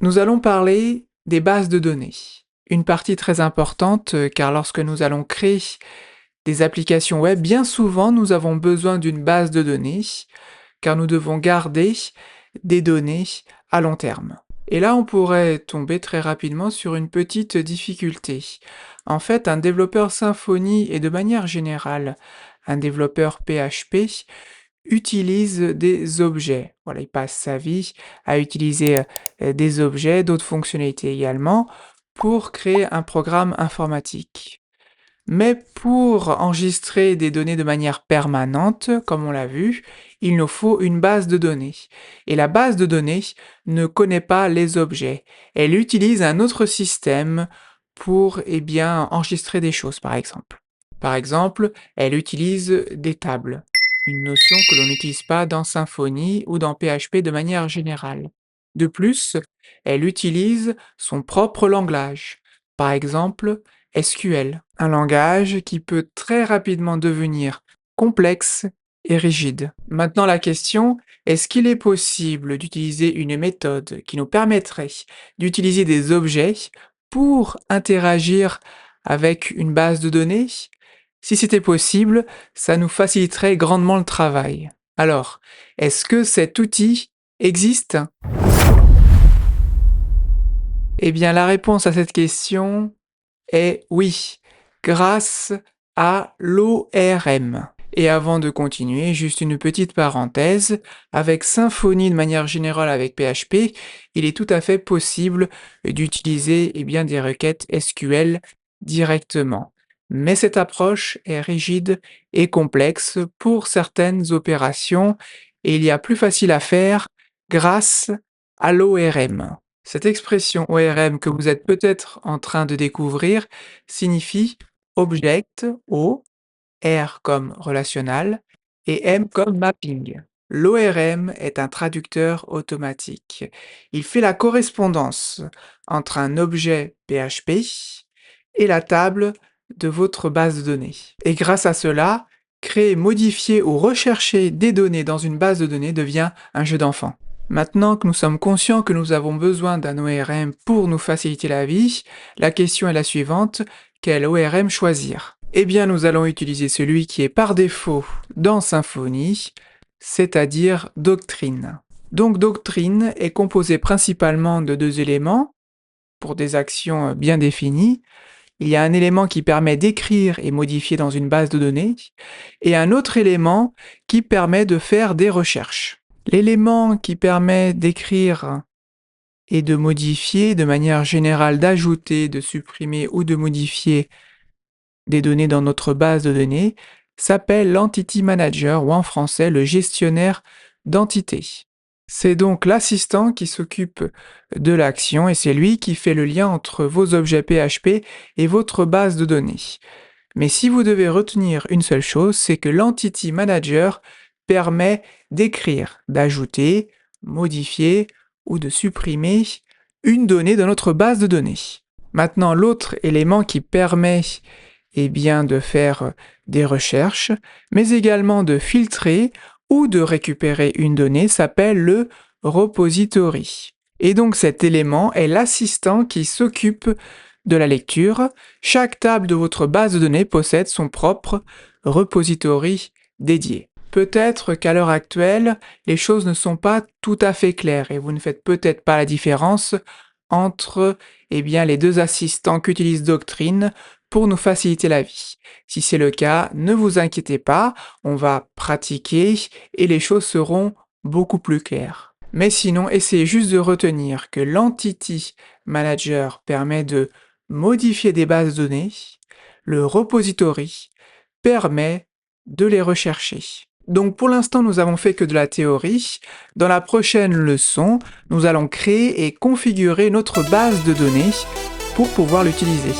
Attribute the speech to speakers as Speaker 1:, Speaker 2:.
Speaker 1: Nous allons parler des bases de données. Une partie très importante car lorsque nous allons créer des applications web, bien souvent nous avons besoin d'une base de données car nous devons garder des données à long terme. Et là, on pourrait tomber très rapidement sur une petite difficulté. En fait, un développeur Symfony et de manière générale, un développeur PHP utilise des objets. Voilà, il passe sa vie à utiliser des objets, d'autres fonctionnalités également, pour créer un programme informatique. Mais pour enregistrer des données de manière permanente, comme on l'a vu, il nous faut une base de données. Et la base de données ne connaît pas les objets. Elle utilise un autre système pour enregistrer des choses, par exemple. Par exemple, elle utilise des tables, une notion que l'on n'utilise pas dans Symfony ou dans PHP de manière générale. De plus, elle utilise son propre langage. Par exemple, SQL, un langage qui peut très rapidement devenir complexe et rigide. Maintenant la question, est-ce qu'il est possible d'utiliser une méthode qui nous permettrait d'utiliser des objets pour interagir avec une base de données? Si c'était possible, ça nous faciliterait grandement le travail. Alors, est-ce que cet outil existe? Eh bien, la réponse à cette question est oui, grâce à l'ORM. Et avant de continuer, juste une petite parenthèse, avec Symfony de manière générale avec PHP, il est tout à fait possible d'utiliser des requêtes SQL directement. Mais cette approche est rigide et complexe pour certaines opérations et il y a plus facile à faire grâce à l'ORM. Cette expression ORM que vous êtes peut-être en train de découvrir signifie Object, O, R comme relationnel et M comme mapping. L'ORM est un traducteur automatique. Il fait la correspondance entre un objet PHP et la table de votre base de données. Et grâce à cela, créer, modifier ou rechercher des données dans une base de données devient un jeu d'enfant. Maintenant que nous sommes conscients que nous avons besoin d'un ORM pour nous faciliter la vie, la question est la suivante, quel ORM choisir? Eh bien, nous allons utiliser celui qui est par défaut dans Symfony, c'est-à-dire Doctrine. Donc Doctrine est composé principalement de deux éléments, pour des actions bien définies. Il y a un élément qui permet d'écrire et modifier dans une base de données, et un autre élément qui permet de faire des recherches. L'élément qui permet d'écrire et de modifier, de manière générale d'ajouter, de supprimer ou de modifier des données dans notre base de données, s'appelle l'Entity Manager ou en français le gestionnaire d'entités. C'est donc l'assistant qui s'occupe de l'action et c'est lui qui fait le lien entre vos objets PHP et votre base de données. Mais si vous devez retenir une seule chose, c'est que l'Entity Manager permet d'écrire, d'ajouter, modifier ou de supprimer une donnée dans notre base de données. Maintenant, l'autre élément qui permet de faire des recherches, mais également de filtrer ou de récupérer une donnée s'appelle le repository. Et donc cet élément est l'assistant qui s'occupe de la lecture. Chaque table de votre base de données possède son propre repository dédié. Peut-être qu'à l'heure actuelle, les choses ne sont pas tout à fait claires et vous ne faites peut-être pas la différence entre les deux assistants qu'utilise Doctrine pour nous faciliter la vie. Si c'est le cas, ne vous inquiétez pas, on va pratiquer et les choses seront beaucoup plus claires. Mais sinon, essayez juste de retenir que l'Entity Manager permet de modifier des bases de données, le repository permet de les rechercher. Donc pour l'instant, nous avons fait que de la théorie. Dans la prochaine leçon, nous allons créer et configurer notre base de données pour pouvoir l'utiliser.